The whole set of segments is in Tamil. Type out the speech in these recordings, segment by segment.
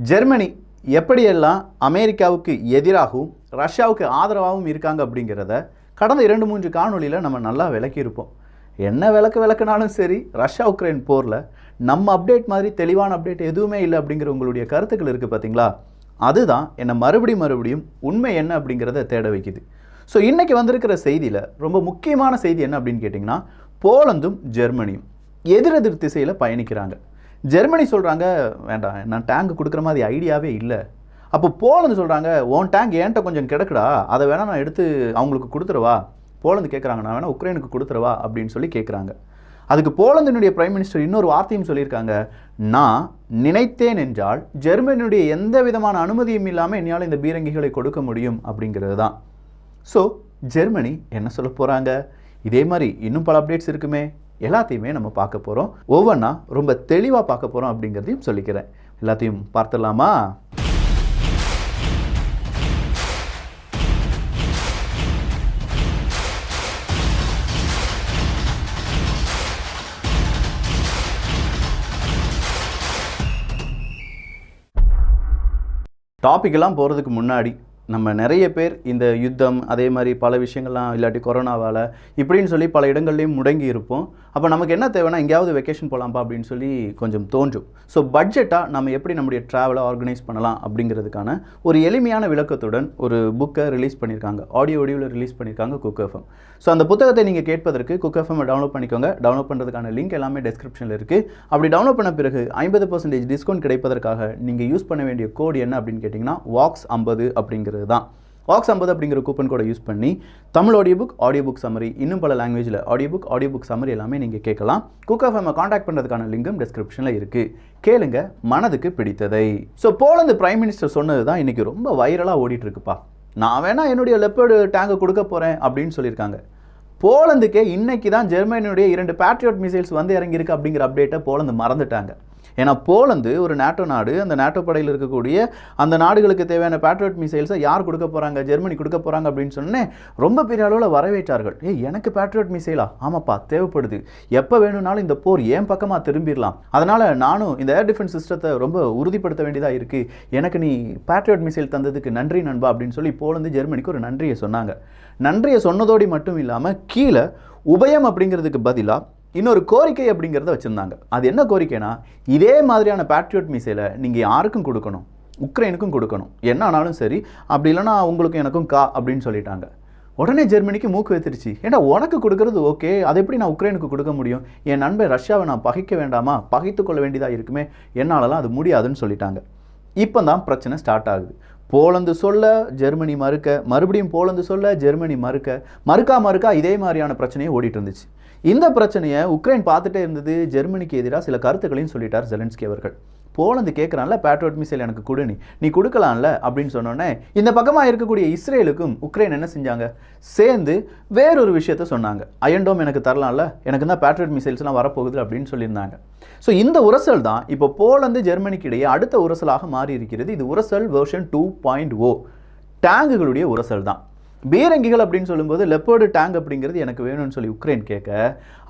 ஜெர்மனி எப்படியெல்லாம் அமெரிக்காவுக்கு எதிராகவும் ரஷ்யாவுக்கு ஆதரவாகவும் இருக்காங்க அப்படிங்கிறத கடந்த 2-3 காணொலியில் நம்ம நல்லா விளக்கியிருப்போம். என்ன விளக்குனாலும் சரி, ரஷ்யா உக்ரைன் போரில் நம்ம அப்டேட் மாதிரி தெளிவான அப்டேட் எதுவுமே இல்லை அப்படிங்கிற உங்களுடைய கருத்துக்கள் இருக்குது பார்த்தீங்களா? அதுதான் என்னை மறுபடியும் உண்மை என்ன அப்படிங்கிறத தேட வைக்குது. ஸோ இன்றைக்கி வந்திருக்கிற செய்தியில் ரொம்ப முக்கியமான செய்தி என்ன அப்படின்னு கேட்டிங்கன்னா, போலந்தும் ஜெர்மனியும் எதிரெதிர் திசையில் பயணிக்கிறாங்க. ஜெர்மனி சொல்கிறாங்க, வேண்டாம், நான் டேங்க் கொடுக்குற மாதிரி ஐடியாவே இல்லை. அப்போ போலந்து சொல்கிறாங்க, உன் டேங்க் என்கிட்ட கொஞ்சம் கிடக்குடா, அதை வேணால் நான் எடுத்து அவங்களுக்கு கொடுத்துருவா. போலந்து கேட்குறாங்க, நான் வேணால் உக்ரைனுக்கு கொடுத்துருவா அப்படின்னு சொல்லி கேட்குறாங்க. அதுக்கு போலந்தினுடைய பிரைம் மினிஸ்டர் இன்னொரு வார்த்தையும் சொல்லியிருக்காங்க, நான் நினைத்தேன் என்றால் ஜெர்மனியுடைய எந்த விதமான அனுமதியும் இல்லாமல் என்னால் இந்த பீரங்கிகளை கொடுக்க முடியும் அப்படிங்கிறது தான். ஸோ ஜெர்மனி என்ன சொல்ல போகிறாங்க? இதே மாதிரி இன்னும் பல அப்டேட்ஸ் இருக்குமே, எல்லாத்தையுமே நம்ம பார்க்க போகிறோம். ஒவ்வொன்றா ரொம்ப தெளிவாக பார்க்க போகிறோம் அப்படிங்கிறதையும் சொல்லிக்கிறேன். எல்லாத்தையும் பார்த்துடலாமா? டாபிக்கெல்லாம் போகிறதுக்கு முன்னாடி நம்ம நிறைய பேர் இந்த யுத்தம், அதே மாதிரி பல விஷயங்கள்லாம், இல்லாட்டி கொரோனாவால் இப்படின்னு சொல்லி பல இடங்கள்லையும் முடங்கி இருப்போம். அப்போ நமக்கு என்ன தேவைன்னா, எங்கேயாவது வெக்கேஷன் போகலாம்ப்பா அப்படின்னு சொல்லி கொஞ்சம் தோன்றும். ஸோ பட்ஜெட்டாக நம்ம எப்படி நம்முடைய ட்ராவலை ஆர்கனைஸ் பண்ணலாம் அப்படிங்கிறதுக்கான ஒரு எளிமையான விளக்கத்துடன் ஒரு புக்கை ரிலீஸ் பண்ணியிருக்காங்க. ஆடியோவில் ரிலீஸ் பண்ணியிருக்காங்க குக் எஃப்எம். ஸோ அந்த புத்தகத்தை நீங்கள் கேட்பதற்கு குக் எஃப்எம் டவுன்லோட் பண்ணிக்கோங்க. டவுன்லோட் பண்ணுறதுக்கான லிங்க் எல்லாமே டிஸ்கிரிப்ஷனில் இருக்குது. அப்படி டவுன்லோட் பண்ண பிறகு 50% டிஸ்கவுண்ட் கிடைப்பதற்காக நீங்கள் யூஸ் பண்ண வேண்டிய கோடு என்ன அப்படின்னு கேட்டிங்கன்னா, வாக்ஸ்50 அப்படிங்கிறது தான். வாக்ஸ்50 அப்படிங்கிற கூப்பன் கோடை யூஸ் பண்ணி தமிழ் ஆடியோ புக் சம்மரி, இன்னும் பல லாங்குவேஜில் ஆடியோ புக் சம்மரி எல்லாமே நீங்கள் கேட்கலாம். குக் எஃப்எம்மை காண்டாக்ட் பண்ணுறதுக்கான லிங்கும் டிஸ்கிரிப்ஷனில் இருக்குது. கேளுங்க, மனதுக்கு பிடித்ததை. ஸோ போலந்து பிரைம் மினிஸ்டர் சொன்னது தான் இன்றைக்கி ரொம்ப வைரலாக ஓடிட்டுருக்குப்பா. நான் வேணா என்னுடைய லெப்பர்டு டேங்கை கொடுக்க போகிறேன் அப்படின்னு சொல்லியிருக்காங்க. போலந்துக்கே இன்றைக்கி தான் ஜெர்மனியுடைய 2 பேட்ரியாட் மிசைல்ஸ் வந்து இறங்கியிருக்கு அப்படிங்கிற அப்டேட்டை போலந்து மறந்துட்டாங்க. ஏன்னா போலந்து ஒரு நேட்டோ நாடு. அந்த நேட்டோ படையில் இருக்கக்கூடிய அந்த நாடுகளுக்கு தேவையான பேட்ரியாட் மிசைல்ஸை யார் கொடுக்க போகிறாங்க? ஜெர்மனி கொடுக்க போகிறாங்க அப்படின்னு சொன்னே ரொம்ப பெரிய அளவில் வரவேற்றார்கள். எனக்கு பேட்ரியாட் மிசைலா? ஆமாப்பா, தேவைப்படுது. எப்போ வேணும்னாலும் இந்த போர் ஏன் பக்கமாக திரும்பிடலாம். அதனால் நானும் இந்த ஏர் டிஃபென்ஸ் சிஸ்டத்தை ரொம்ப உறுதிப்படுத்த வேண்டியதாக இருக்குது. எனக்கு நீ பேட்ரியாட் மிசைல் தந்ததுக்கு நன்றி நண்பா அப்படின்னு சொல்லி போலந்து ஜெர்மனிக்கு ஒரு நன்றியை சொன்னாங்க. நன்றியை சொன்னதோடு மட்டும் இல்லாமல் கீழே உபயம் அப்படிங்கிறதுக்கு பதிலாக இன்னொரு கோரிக்கை அப்படிங்கிறத வச்சுருந்தாங்க. அது என்ன கோரிக்கைனா, இதே மாதிரியான பேட்ரியாட் மிசைலை நீங்கள் யாருக்கும் கொடுக்கணும், உக்ரைனுக்கும் கொடுக்கணும், என்ன ஆனாலும் சரி, அப்படி இல்லைனா உங்களுக்கும் எனக்கும் அப்படின்னு சொல்லிட்டாங்க. உடனே ஜெர்மனிக்கு மூக்கு வைத்திருச்சு. ஏன்னா உனக்கு கொடுக்கறது ஓகே, அதை எப்படி நான் உக்ரைனுக்கு கொடுக்க முடியும்? என் நண்பன் ரஷ்யாவை நான் பகைக்க வேண்டாமா? பகைத்து கொள்ள வேண்டியதாக இருக்குமே, என்னாலலாம் அது முடியாதுன்னு சொல்லிட்டாங்க. இப்போ தான் பிரச்சனை ஸ்டார்ட் ஆகுது. போலந்து சொல்ல, ஜெர்மனி மறுக்க, மறுபடியும் போலந்து சொல்ல, ஜெர்மனி மறுக்கா இதே மாதிரியான பிரச்சனையை ஓடிட்டு இருந்துச்சு. இந்த பிரச்சனையை உக்ரைன் பார்த்துட்டே இருந்தது. ஜெர்மனிக்கு எதிராக சில கருத்துக்களையும் சொல்லிட்டார் ஜெலன்ஸ்கி அவர்கள். போலந்து கேட்குறான்ல, பேட்ரியாட் மிசைல் எனக்கு கொடு, நீ கொடுக்கலாம்ல அப்படின்னு சொன்னோன்னே இந்த பக்கமாக இருக்கக்கூடிய இஸ்ரேலுக்கும் உக்ரைன் என்ன செஞ்சாங்க? சேர்ந்து வேறொரு விஷயத்த சொன்னாங்க. அயன்டோம் எனக்கு தரலாம்ல, எனக்கு தான் பேட்ரியாட் மிசைல்ஸ்லாம் வரப்போகுது அப்படின்னு சொல்லியிருந்தாங்க. ஸோ இந்த உரசல் தான் இப்போ போலந்து ஜெர்மனிக்கு இடையே அடுத்த உரசலாக மாறி இருக்கிறது. இது உரசல் வெர்ஷன் 2.0, டேங்குகளுடைய உரசல் தான். பீரங்கிகள் அப்படின்னு சொல்லும்போது லெப்பர்டு டேங்க் அப்படிங்கிறது எனக்கு வேணும்னு சொல்லி உக்ரைன் கேட்க,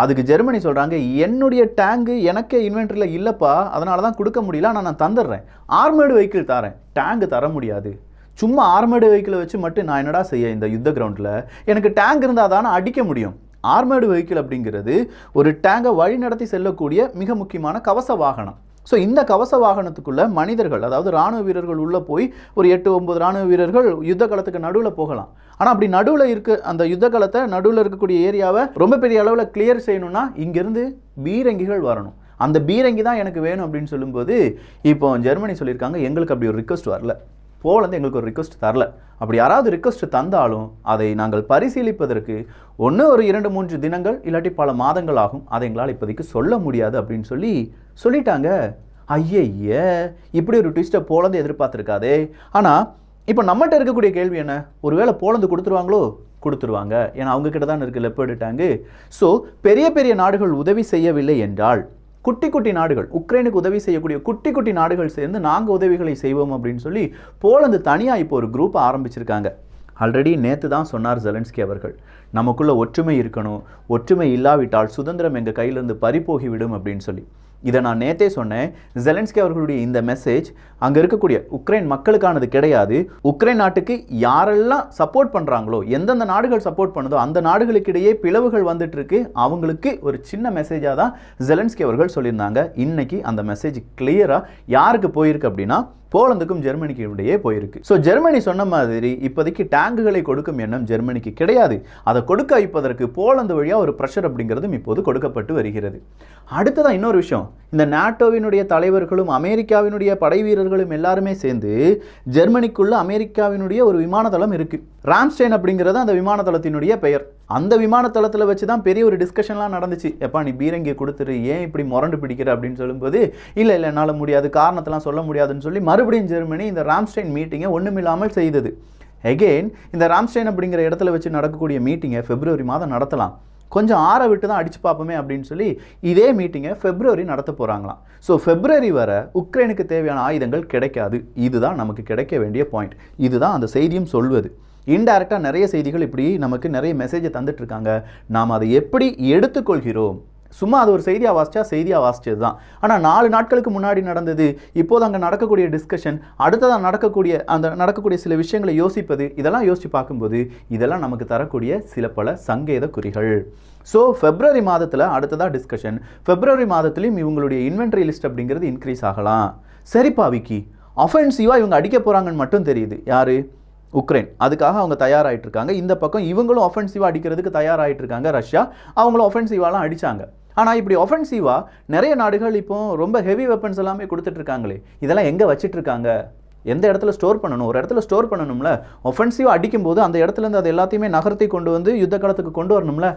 அதுக்கு ஜெர்மனி சொல்கிறாங்க, என்னுடைய டேங்கு எனக்கே இன்வென்ட்ரியில் இல்லைப்பா, அதனால தான் கொடுக்க முடியல, நான் தந்துடுறேன், ஆர்மேடு வெஹிக்கிள் தரேன், டேங்கு தர முடியாது. சும்மா ஆர்மேடு வெஹிக்கிளை வச்சு மட்டும் நான் என்னடா செய்ய இந்த யுத்த கிரவுண்டில்? எனக்கு டேங்க் இருந்தால் தானே அடிக்க முடியும். ஆர்மேடு வெஹிக்கிள் அப்படிங்கிறது ஒரு டேங்கை வழி நடத்தி செல்லக்கூடிய மிக முக்கியமான கவச வாகனம். ஸோ இந்த கவச வாகனத்துக்குள்ளே மனிதர்கள், அதாவது இராணுவ வீரர்கள் உள்ளே போய் ஒரு 8-9 இராணுவ வீரர்கள் யுத்த களத்துக்கு நடுவில் போகலாம். ஆனால் அப்படி நடுவில் இருக்க அந்த யுத்த களத்தை, நடுவில் இருக்கக்கூடிய ஏரியாவை ரொம்ப பெரிய அளவில் கிளியர் செய்யணும்னா இங்கேருந்து பீரங்கிகள் வரணும். அந்த பீரங்கி தான் எனக்கு வேணும் அப்படின்னு சொல்லும்போது இப்போ ஜெர்மனி சொல்லியிருக்காங்க, எங்களுக்கு அப்படி ஒரு ரிக்வெஸ்ட் வரல, போலந்து எங்களுக்கு ஒரு ரிக்வெஸ்ட் தரல. அப்படி யாராவது ரிக்வெஸ்ட் தந்தாலும் அதை நாங்கள் பரிசீலிப்பதற்கு ஒன்று ஒரு 2-3 தினங்கள் இல்லாட்டி பல மாதங்கள் ஆகும். அதை எங்களால் இப்போதைக்கு சொல்ல முடியாது அப்படின்னு சொல்லிட்டாங்க. ஐய, இப்படி ஒரு ட்விஸ்ட்டை போலந்து எதிர்பார்த்துருக்காதே. ஆனால் இப்போ நம்மகிட்ட இருக்கக்கூடிய கேள்வி என்ன? ஒருவேளை போலந்து கொடுத்துருவாங்களோ? கொடுத்துருவாங்க. ஏன்னா அவங்க கிட்ட தான் இருக்குது லெப்பர்டு டேங்கு. ஸோ பெரிய பெரிய நாடுகள் உதவி செய்யவில்லை என்றால் குட்டி நாடுகள், உக்ரைனுக்கு உதவி செய்யக்கூடிய குட்டி நாடுகள் சேர்ந்து நாங்கள் உதவிகளை செய்வோம் அப்படின்னு சொல்லி போலந்து தனியாக இப்போ ஒரு குரூப்பை ஆரம்பிச்சிருக்காங்க. ஆல்ரெடி நேற்று தான் சொன்னார் ஜெலன்ஸ்கி அவர்கள், நமக்குள்ள ஒற்றுமை இருக்கணும், ஒற்றுமை இல்லாவிட்டால் சுதந்திரம் எங்கள் கையிலேருந்து பறிப்போகிவிடும் அப்படின்னு சொல்லி. இதை நான் நேத்தே சொன்னேன். ஜெலன்ஸ்கி அவர்களுடைய இந்த மெசேஜ் அங்கே இருக்கக்கூடிய உக்ரைன் மக்களுக்கானது கிடையாது. உக்ரைன் நாட்டுக்கு யாரெல்லாம் சப்போர்ட் பண்ணுறாங்களோ, எந்தெந்த நாடுகள் சப்போர்ட் பண்ணுதோ அந்த நாடுகளுக்கிடையே பிளவுகள் வந்துட்டு இருக்கு, அவங்களுக்கு ஒரு சின்ன மெசேஜாக தான் ஜெலன்ஸ்கி அவர்கள் சொல்லியிருந்தாங்க. இன்னைக்கு அந்த மெசேஜ் கிளியராக யாருக்கு போயிருக்கு அப்படின்னா போலந்துக்கும் ஜெர்மனிக்கு இடையே போயிருக்கு. ஸோ ஜெர்மனி சொன்ன மாதிரி இப்போதைக்கு டேங்குகளை கொடுக்கும் எண்ணம் ஜெர்மனிக்கு கிடையாது. அதை கொடுக்க வைப்பதற்கு போலந்து வழியாக ஒரு ப்ரெஷர் அப்படிங்கிறதும் இப்போது கொடுக்கப்பட்டு வருகிறது. அடுத்ததான் இன்னொரு விஷயம், இந்த நாட்டோவினுடைய தலைவர்களும் அமெரிக்காவினுடைய படை வீரர்களும் எல்லாருமே சேர்ந்து ஜெர்மனிக்குள்ள அமெரிக்காவினுடைய ஒரு விமான தளம் இருக்குது. ராம்ஸ்டெயின் அப்படிங்கிறது அந்த விமான தளத்தினுடைய பெயர். அந்த விமான தளத்தில் வச்சு தான் பெரிய ஒரு டிஸ்கஷன்லாம் நடந்துச்சு. எப்பா நீ பீரங்கியை கொடுத்துரு, ஏன் இப்படி முரண்டு பிடிக்கிற அப்படின்னு சொல்லும்போது இல்லை என்னால் முடியாது, காரணத்தெல்லாம் சொல்ல முடியாதுன்னு சொல்லி மறுபடியும் ஜெர்மனி இந்த ராம்ஸ்டெயின் மீட்டிங்கை ஒன்றுமில்லாமல் செய்தது. எகெயின் இந்த ராம்ஸ்டெயின் அப்படிங்கிற இடத்துல வச்சு நடக்கக்கூடிய மீட்டிங்கை பிப்ரவரி மாதம் நடத்தலாம், கொஞ்சம் ஆற விட்டு தான் அடிச்சு பார்ப்போமே அப்படின்னு சொல்லி இதே மீட்டிங்கை பிப்ரவரி நடத்த போகிறாங்களாம். ஸோ பிப்ரவரி வரை உக்ரைனுக்கு தேவையான ஆயுதங்கள் கிடைக்காது. இதுதான் நமக்கு கிடைக்க வேண்டிய பாயிண்ட். இதுதான் அந்த செய்தியும் சொல்வது. இன்டைரக்டாக நிறைய செய்திகள் இப்படி நமக்கு நிறைய மெசேஜை தந்துட்டு இருக்காங்க. நாம் அதை எப்படி எடுத்துக்கொள்கிறோம்? சும்மா அது ஒரு செய்தியாக வாசிச்சது தான். ஆனால் 4 நாட்களுக்கு முன்னாடி நடந்தது, இப்போது அங்கே நடக்கக்கூடிய டிஸ்கஷன், அடுத்ததான் நடக்கக்கூடிய சில விஷயங்களை யோசிப்பது, இதெல்லாம் யோசித்து பார்க்கும்போது இதெல்லாம் நமக்கு தரக்கூடிய சில பல சங்கேத குறிகள். ஸோ பிப்ரவரி மாதத்தில் அடுத்ததாக டிஸ்கஷன். பிப்ரவரி மாதத்துலையும் இவங்களுடைய இன்வென்ட்ரி லிஸ்ட் அப்படிங்கிறது இன்க்ரீஸ் ஆகலாம். சரிப்பா விக்கி, அஃபென்சிவாக இவங்க அடிக்க போகிறாங்கன்னு மட்டும் தெரியுது. யார்? உக்ரைன். அதுக்காக அவங்க தயாராகிட்டு இருக்காங்க. இந்த பக்கம் இவங்களும் ஒஃபென்சிவாக அடிக்கிறதுக்கு தயாராகிட்டு இருக்காங்க. ரஷ்யா அவங்களும் ஒஃபென்சிவாலாம் அடித்தாங்க. ஆனால் இப்படி ஒஃபென்சிவாக நிறைய நாடுகள் இப்போ ரொம்ப ஹெவி வெப்பன்ஸ் எல்லாமே கொடுத்துட்ருக்காங்களே, இதெல்லாம் எங்கே வச்சிட்ருக்காங்க? எந்த இடத்துல ஸ்டோர் பண்ணணும்? ஒரு இடத்துல ஸ்டோர் பண்ணணும்ல. ஒஃபென்சிவாக அடிக்கும்போது அந்த இடத்துலேருந்து அது எல்லாத்தையுமே நகர்த்தி கொண்டு வந்து யுத்த காலத்துக்கு கொண்டு வரணும்ல.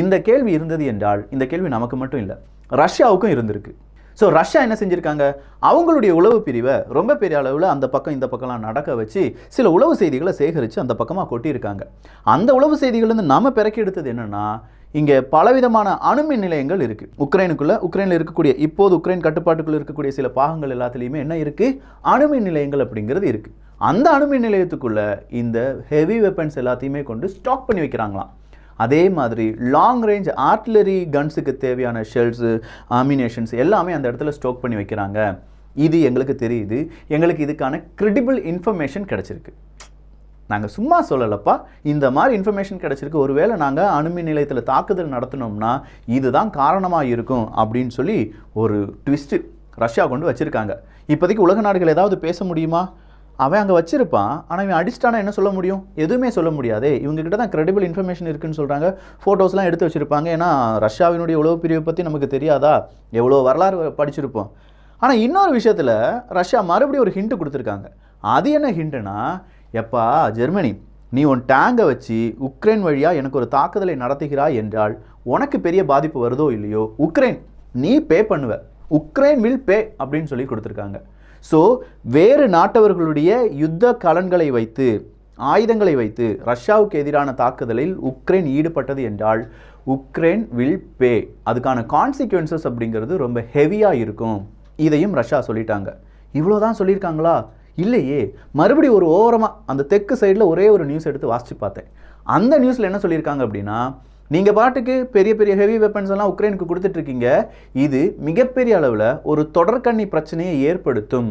இந்த கேள்வி இருந்தது என்றால் இந்த கேள்வி நமக்கு மட்டும் இல்லை, ரஷ்யாவுக்கும் இருந்திருக்கு. ஸோ ரஷ்யா என்ன செஞ்சுருக்காங்க? அவங்களுடைய உளவு பிரிவை ரொம்ப பெரிய அளவில் அந்த பக்கம் இந்த பக்கம்லாம் நடக்க வச்சு சில உளவு செய்திகளை சேகரித்து அந்த பக்கமாக கொட்டியிருக்காங்க. அந்த உளவு செய்திகள்லேருந்து நம்ம பிறக்கி எடுத்தது என்னென்னா, இங்கே பலவிதமான அணுமின் நிலையங்கள் இருக்குது உக்ரைனில் இருக்கக்கூடிய, இப்போது உக்ரைன் கட்டுப்பாட்டுக்குள்ளே இருக்கக்கூடிய சில பாகங்கள் எல்லாத்துலேயுமே என்ன இருக்குது? அணுமின் நிலையங்கள் அப்படிங்கிறது இருக்குது. அந்த அணுமின் நிலையத்துக்குள்ளே இந்த ஹெவி வெப்பன்ஸ் எல்லாத்தையுமே கொண்டு ஸ்டாக் பண்ணி வைக்கிறாங்களாம். அதே மாதிரி லாங் ரேஞ்ச் ஆர்ட்லரி கன்ஸுக்கு தேவையான ஷெல்ஸு, ஆமினேஷன்ஸ் எல்லாமே அந்த இடத்துல ஸ்டாக் பண்ணி வைக்கிறாங்க. இது எங்களுக்கு தெரியுது. எங்களுக்கு இதுக்கான கிரெடிபிள் இன்ஃபர்மேஷன் கிடச்சிருக்கு. நாங்கள் சும்மா சொல்லலப்பா, இந்த மாதிரி இன்ஃபர்மேஷன் கிடச்சிருக்கு. ஒருவேளை நாங்கள் அணுமின் நிலையத்தில் தாக்குதல் நடத்தினோம்னா இதுதான் காரணமாக இருக்கும் அப்படின்னு சொல்லி ஒரு ட்விஸ்ட்டு ரஷ்யா கொண்டு வச்சுருக்காங்க. இப்போதைக்கு உலக நாடுகள் ஏதாவது பேச முடியுமா? அவன் அங்கே வச்சிருப்பான், ஆனால் இவன் அடிச்சிட்டானா என்ன சொல்ல முடியும்? எதுவுமே சொல்ல முடியாதே. இவங்ககிட்ட தான் கிரெடிபிள் இன்ஃபர்மேஷன் இருக்குன்னு சொல்கிறாங்க. ஃபோட்டோஸ்லாம் எடுத்து வச்சுருப்பாங்க. ஏன்னா ரஷ்யாவினுடைய உளவு பிரிவை பற்றி நமக்கு தெரியாதா? எவ்வளோ வரலாறு படிச்சிருப்போம். ஆனால் இன்னொரு விஷயத்தில் ரஷ்யா மறுபடியும் ஒரு ஹிண்ட்டு கொடுத்துருக்காங்க. அது என்ன ஹிண்ட்டுனா, எப்பா ஜெர்மனி, நீ உன் டேங்கை வச்சு உக்ரைன் வழியாக எனக்கு ஒரு தாக்குதலை நடத்துகிறாய் என்றால் உனக்கு பெரிய பாதிப்பு வருதோ இல்லையோ, உக்ரைன் நீ பே பண்ணுவ, உக்ரைன் வில் பே அப்படின்னு சொல்லி கொடுத்துருக்காங்க. ஸோ வேறு நாட்டவர்களுடைய யுத்த கலன்களை வைத்து, ஆயுதங்களை வைத்து ரஷ்யாவுக்கு எதிரான தாக்குதலில் உக்ரைன் ஈடுபட்டது என்றால் உக்ரைன் வில் பே. அதுக்கான கான்சிக்வன்சஸ் அப்படிங்கிறது ரொம்ப ஹெவியாக இருக்கும். இதையும் ரஷ்யா சொல்லிட்டாங்க. இவ்வளோதான் சொல்லியிருக்காங்களா? இல்லையே. மறுபடியும் ஒரு ஓரமாக அந்த தெற்கு சைடில் ஒரே ஒரு நியூஸ் எடுத்து வாசித்து பார்த்தேன். அந்த நியூஸில் என்ன சொல்லியிருக்காங்க அப்படின்னா, நீங்கள் பாட்டுக்கு பெரிய பெரிய ஹெவி வெப்பன்ஸ் எல்லாம் உக்ரைனுக்கு கொடுத்துட்ருக்கீங்க, இது மிகப்பெரிய அளவில் ஒரு தொடர்கண்ணி பிரச்சனையை ஏற்படுத்தும்,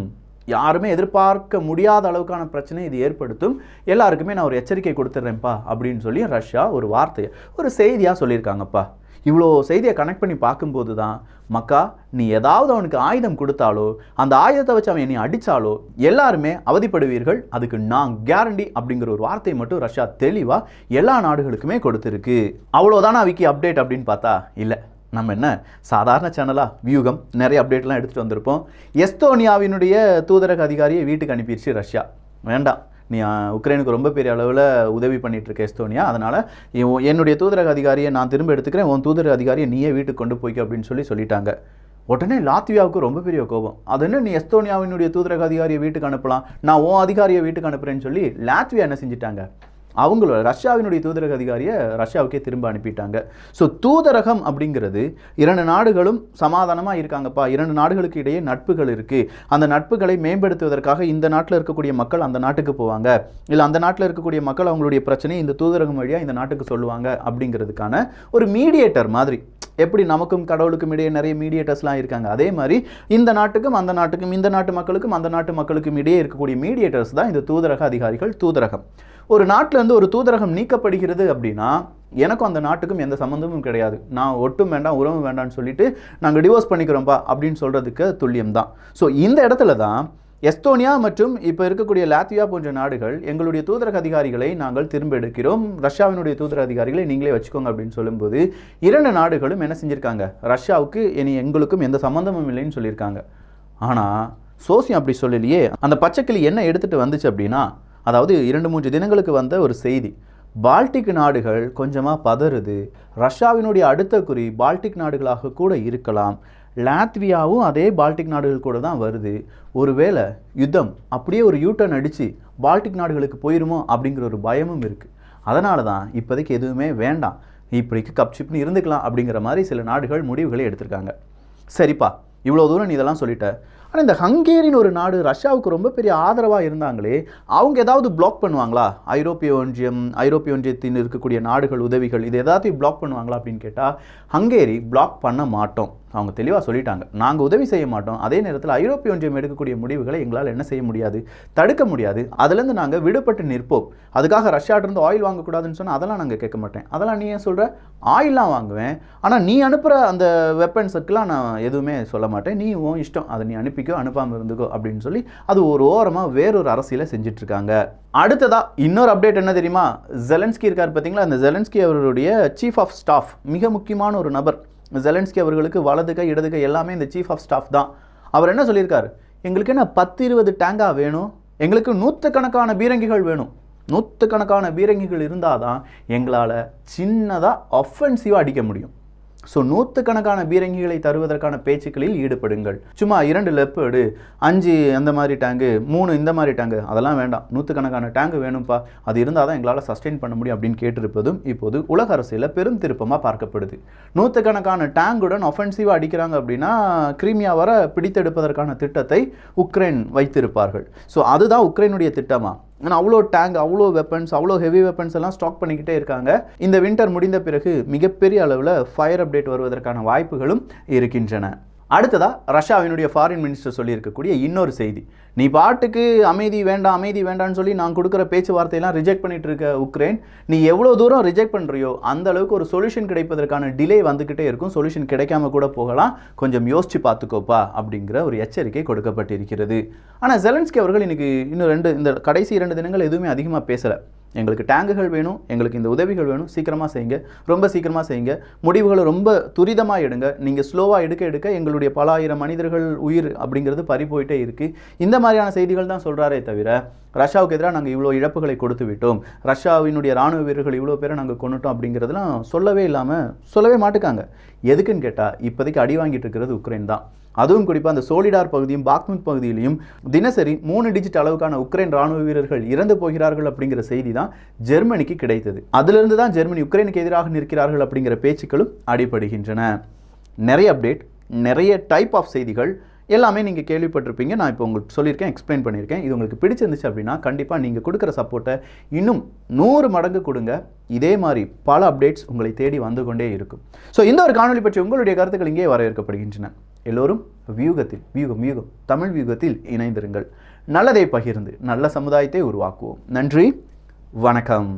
யாருமே எதிர்பார்க்க முடியாத அளவுக்கான பிரச்சனை இது ஏற்படுத்தும், எல்லாருக்குமே நான் ஒரு எச்சரிக்கை கொடுத்துட்றேன்ப்பா அப்படின்னு சொல்லி ரஷ்யா ஒரு வார்த்தையை, ஒரு செய்தியாக சொல்லியிருக்காங்கப்பா. இவ்வளோ செய்தியை கனெக்ட் பண்ணி பார்க்கும்போது தான், மக்கா நீ ஏதாவது அவனுக்கு ஆயுதம் கொடுத்தாலோ, அந்த ஆயுதத்தை வச்சு அவன் நீ அடித்தாலோ எல்லாருமே அவதிப்படுவீர்கள், அதுக்கு நான் கேரண்டி அப்படிங்கிற ஒரு வார்த்தையை மட்டும் ரஷ்யா தெளிவாக எல்லா நாடுகளுக்குமே கொடுத்துருக்கு. அவ்வளோதானா விக்கி அப்டேட் அப்படின்னு பார்த்தா இல்லை. நம்ம என்ன சாதாரண சேனலாக வியூகம் நிறைய அப்டேட்லாம் எடுத்துகிட்டு வந்திருப்போம். எஸ்தோனியாவினுடைய தூதரக அதிகாரியை வீட்டுக்கு அனுப்பிடுச்சு ரஷ்யா. வேண்டாம், நீ உக்ரைனுக்கு ரொம்ப பெரிய அளவில் உதவி பண்ணிகிட்ருக்க எஸ்தோனியா, அதனால் என்னுடைய தூதரக அதிகாரியை நான் திரும்ப எடுத்துக்கிறேன், உன் தூதரக அதிகாரியை நீயே வீட்டுக்கு கொண்டு போய்க்க அப்படின்னு சொல்லிட்டாங்க. உடனே லாத்வியாவுக்கு ரொம்ப பெரிய கோபம். அது என்ன, நீ எஸ்தோனியாவினுடைய தூதரக அதிகாரியை வீட்டுக்கு அனுப்பலாம், நான் உன் அதிகாரியை வீட்டுக்கு அனுப்புகிறேன்னு சொல்லி லாத்வியா என்ன செஞ்சிட்டாங்க, அவங்களோட ரஷ்யாவினுடைய தூதரக அதிகாரியை ரஷ்யாவுக்கே திரும்ப அனுப்பிட்டாங்க. ஸோ தூதரகம் அப்படிங்கிறது 2 நாடுகளும் சமாதானமாக இருக்காங்கப்பா, 2 நாடுகளுக்கு இடையே நட்புகள் இருக்குது, அந்த நட்புகளை மேம்படுத்துவதற்காக இந்த நாட்டில் இருக்கக்கூடிய மக்கள் அந்த நாட்டுக்கு போவாங்க, இல்லை அந்த நாட்டில் இருக்கக்கூடிய மக்கள் அவங்களுடைய பிரச்சனையை இந்த தூதரகம் வழியாக இந்த நாட்டுக்கு சொல்லுவாங்க அப்படிங்கிறதுக்கான ஒரு மீடியேட்டர் மாதிரி எப்படி நமக்கும் கடவுளுக்கும் இடையே நிறைய மீடியேட்டர்ஸ்லாம் இருக்காங்க, அதே மாதிரி இந்த நாட்டுக்கும் அந்த நாட்டுக்கும், இந்த நாட்டு மக்களுக்கும் அந்த நாட்டு மக்களுக்கும் இடையே இருக்கக்கூடிய மீடியேட்டர்ஸ் தான் இந்த தூதரக அதிகாரிகள், தூதரகம். ஒரு நாட்டிலேருந்து ஒரு தூதரகம் நீக்கப்படுகிறது அப்படின்னா எனக்கும் அந்த நாட்டுக்கும் எந்த சம்மந்தமும் கிடையாது, நான் ஒட்டும் வேண்டாம் உறவும் வேண்டாம்னு சொல்லிட்டு நாங்கள் டிவோர்ஸ் பண்ணிக்கிறோம்ப்பா அப்படின்னு சொல்கிறதுக்கு துல்லியம் தான். ஸோ இந்த இடத்துல தான் எஸ்தோனியா மற்றும் இப்போ இருக்கக்கூடிய லாத்வியா போன்ற நாடுகள் எங்களுடைய தூதரக அதிகாரிகளை நாங்கள் திரும்ப எடுக்கிறோம், ரஷ்யாவினுடைய தூதரக அதிகாரிகளை நீங்களே வச்சுக்கோங்க அப்படின்னு சொல்லும்போது 2 நாடுகளும் என்ன செஞ்சுருக்காங்க, ரஷ்யாவுக்கு இனி எங்களுக்கும் எந்த சம்மந்தமும் இல்லைன்னு சொல்லியிருக்காங்க. ஆனால் சோசியம் அப்படி சொல்லலையே. அந்த பச்சைக்கிளி என்ன எடுத்துகிட்டு வந்துச்சு அப்படின்னா, அதாவது 2-3 தினங்களுக்கு வந்த ஒரு செய்தி, பால்டிக் நாடுகள் கொஞ்சமாக பதறுது, ரஷ்யாவினுடைய அடுத்த குறி பால்டிக் நாடுகளாக கூட இருக்கலாம், லாத்வியாவும் அதே பால்டிக் நாடுகள் கூட தான் வருது, ஒருவேளை யுத்தம் அப்படியே ஒரு யூட்டர்ன் அடித்து பால்டிக் நாடுகளுக்கு போயிருமோ அப்படிங்கிற ஒரு பயமும் இருக்குது. அதனால தான் இப்போதைக்கு எதுவுமே வேண்டாம், இப்படிக்கு கப்சிப்னு இருந்துக்கலாம் அப்படிங்கிற மாதிரி சில நாடுகள் முடிவுகளை எடுத்திருக்காங்க. சரிப்பா, இவ்வளோ தூரம் நீ இதெல்லாம் சொல்லிட்ட. ஆனால் இந்த ஹங்கேரின்னு ஒரு நாடு ரஷ்யாவுக்கு ரொம்ப பெரிய ஆதரவாக இருந்தாங்களே, அவங்க ஏதாவது பிளாக் பண்ணுவாங்களா? ஐரோப்பிய ஒன்றியத்தின் இருக்கக்கூடிய நாடுகள் உதவிகள் இது ஏதாவது பிளாக் பண்ணுவாங்களா அப்படின்னு கேட்டால் ஹங்கேரி பிளாக் பண்ண மாட்டோம், அவங்க தெளிவாக சொல்லிட்டாங்க. நாங்கள் உதவி செய்ய மாட்டோம், அதே நேரத்தில் ஐரோப்பிய ஒன்றியம் எடுக்கக்கூடிய முடிவுகளை எங்களால் என்ன செய்ய முடியாது, தடுக்க முடியாது, அதுலேருந்து நாங்கள் விடுபட்டு நிற்போம். அதுக்காக ரஷ்யாட்டிருந்து ஆயில் வாங்கக்கூடாதுன்னு சொன்னால் அதெல்லாம் நாங்கள் கேட்க மாட்டேன், அதெல்லாம் நீ ஏன் சொல்கிற, ஆயிலாம் வாங்குவேன், ஆனால் நீ அனுப்புகிற அந்த வெப்பன்ஸுக்கெலாம் நான் எதுவுமே சொல்ல மாட்டேன், நீ உன் இஷ்டம், அதை நீ அனுப்பிக்கோ அனுப்பாமல் இருந்துக்கோ அப்படின்னு சொல்லி அது ஒரு ஓரமாக வேறொரு அரசியலை செஞ்சிட்ருக்காங்க. அடுத்ததா இன்னொரு அப்டேட் என்ன தெரியுமா, ஜெலன்ஸ்கி இருக்கார் பார்த்தீங்களா, அந்த ஜெலன்ஸ்கி அவருடைய சீஃப் ஆஃப் ஸ்டாஃப், மிக முக்கியமான ஒரு நபர். ஜெலன்ஸ்கி அவர்களுக்கு வலது கை இடது கை எல்லாமே இந்த சீஃப் ஆஃப் ஸ்டாஃப் தான். அவர் என்ன சொல்லியிருக்காரு, எங்களுக்கு என்ன 10-20 டேங்கா வேணும், எங்களுக்கு 100கணக்கான பீரங்கிகள் வேணும், 100கணக்கான பீரங்கிகள் இருந்தால் தான் எங்களால் சின்னதாக ஒஃபென்சிவாக அடிக்க முடியும். ஸோ 100கணக்கான பீரங்கிகளை தருவதற்கான பேச்சுக்களில் ஈடுபடுங்கள். சும்மா 2 லெப்பர்டு 5 அந்த மாதிரி டேங்கு 3 இந்த மாதிரி டேங்கு அதெல்லாம் வேண்டாம், 100கணக்கான டேங்கு வேணும்ப்பா, அது இருந்தால் தான் எங்களால் சஸ்டெயின் பண்ண முடியும் அப்படின்னு கேட்டிருப்பதும் இப்போது உலக அரசியலில் பெரும் திருப்பமாக பார்க்கப்படுது. 100கணக்கான டேங்குடன் ஒஃபென்சிவாக அடிக்கிறாங்க அப்படின்னா கிரீமியா வர பிடித்தெடுப்பதற்கான திட்டத்தை உக்ரைன் வைத்திருப்பார்கள். ஸோ அதுதான் உக்ரைனுடைய திட்டமா? ஆனால் அவ்வளோ டேங்க், அவ்வளோ வெப்பன்ஸ், அவ்வளோ ஹெவி வெப்பன்ஸ் எல்லாம் ஸ்டாக் பண்ணிக்கிட்டே இருக்காங்க. இந்த வின்டர் முடிந்த பிறகு மிகப்பெரிய அளவில் ஃபயர் அப்டேட் வருவதற்கான வாய்ப்புகளும் இருக்கின்றன. அடுத்ததா ரஷ்யாவினுடைய ஃபாரின் மினிஸ்டர் சொல்லியிருக்கக்கூடிய இன்னொரு செய்தி, நீ பாட்டுக்கு அமைதி வேண்டாம் அமைதி வேண்டாம்னு சொல்லி நான் கொடுக்குற பேச்சுவார்த்தையெல்லாம் ரிஜெக்ட் பண்ணிட்டு இருக்க உக்ரைன், நீ எவ்வளோ தூரம் ரிஜெக்ட் பண்ணுறியோ அந்த அளவுக்கு ஒரு சொல்யூஷன் கிடைப்பதற்கான டிலே வந்துக்கிட்டே இருக்கும், சொல்யூஷன் கிடைக்காம கூட போகலாம், கொஞ்சம் யோசிச்சு பார்த்துக்கோப்பா அப்படிங்கிற ஒரு எச்சரிக்கை கொடுக்கப்பட்டிருக்கிறது. ஆனால் ஜெலன்ஸ்கி அவர்கள் இன்னைக்கு இன்னும் இந்த கடைசி 2 தினங்கள் எதுவுமே அதிகமாக பேசலை. எங்களுக்கு டேங்குகள் வேணும், எங்களுக்கு இந்த உதவிகள் வேணும், சீக்கிரமாக செய்யுங்க, ரொம்ப சீக்கிரமாக செய்யுங்க, முடிவுகளை ரொம்ப துரிதமாக எடுங்க, நீங்கள் ஸ்லோவாக எடுக்க எங்களுடைய பல ஆயிரம் மனிதர்கள் உயிர் அப்படிங்கிறது பறி போயிட்டே இருக்குது. இந்த மாதிரியான செய்திகள் தான் சொல்கிறாரே தவிர ரஷ்யாவுக்கு எதிராக நாங்கள் இவ்வளோ இழப்புகளை கொடுத்து விட்டோம், ரஷ்யாவினுடைய இராணுவ வீரர்கள் இவ்வளோ பேரை நாங்கள் கொண்டுட்டோம் அப்படிங்கிறதுலாம் சொல்லவே மாட்டுக்காங்க. எதுக்குன்னு கேட்டால் இப்போதைக்கு அடி வாங்கிட்டு இருக்கிறது உக்ரைன் தான். அதுவும் குறிப்பாக அந்த சோலிடார் பகுதியும் பாக்முத் பகுதியிலையும் தினசரி 3 டிஜிட் அளவுக்கான உக்ரைன் ராணுவ வீரர்கள் இறந்து போகிறார்கள் அப்படிங்கிற செய்தி தான் ஜெர்மனிக்கு கிடைத்தது. அதிலிருந்து தான் ஜெர்மனி உக்ரைனுக்கு எதிராக நிற்கிறார்கள் அப்படிங்கிற பேச்சுக்களும் அடிபடுகின்றன. நிறைய அப்டேட், நிறைய டைப் ஆஃப் செய்திகள் எல்லாமே நீங்கள் கேள்விப்பட்டிருப்பீங்க. நான் இப்போ உங்களுக்கு சொல்லியிருக்கேன், எக்ஸ்பிளைன் பண்ணியிருக்கேன். இது உங்களுக்கு பிடிச்சிருந்துச்சு அப்படின்னா கண்டிப்பாக நீங்கள் கொடுக்குற சப்போர்ட்டை இன்னும் 100 மடங்கு கொடுங்க. இதே மாதிரி பல அப்டேட்ஸ் உங்களை தேடி வந்து கொண்டே இருக்கும். ஸோ இந்த ஒரு காணொலி பற்றி உங்களுடைய கருத்துக்கள் இங்கே வரவேற்கப்படுகின்றன. எல்லோரும் வியூகம் தமிழ் வியூகத்தில் இணைந்திருங்கள். நல்லதை பகிர்ந்து நல்ல சமுதாயத்தை உருவாக்குவோம். நன்றி, வணக்கம்.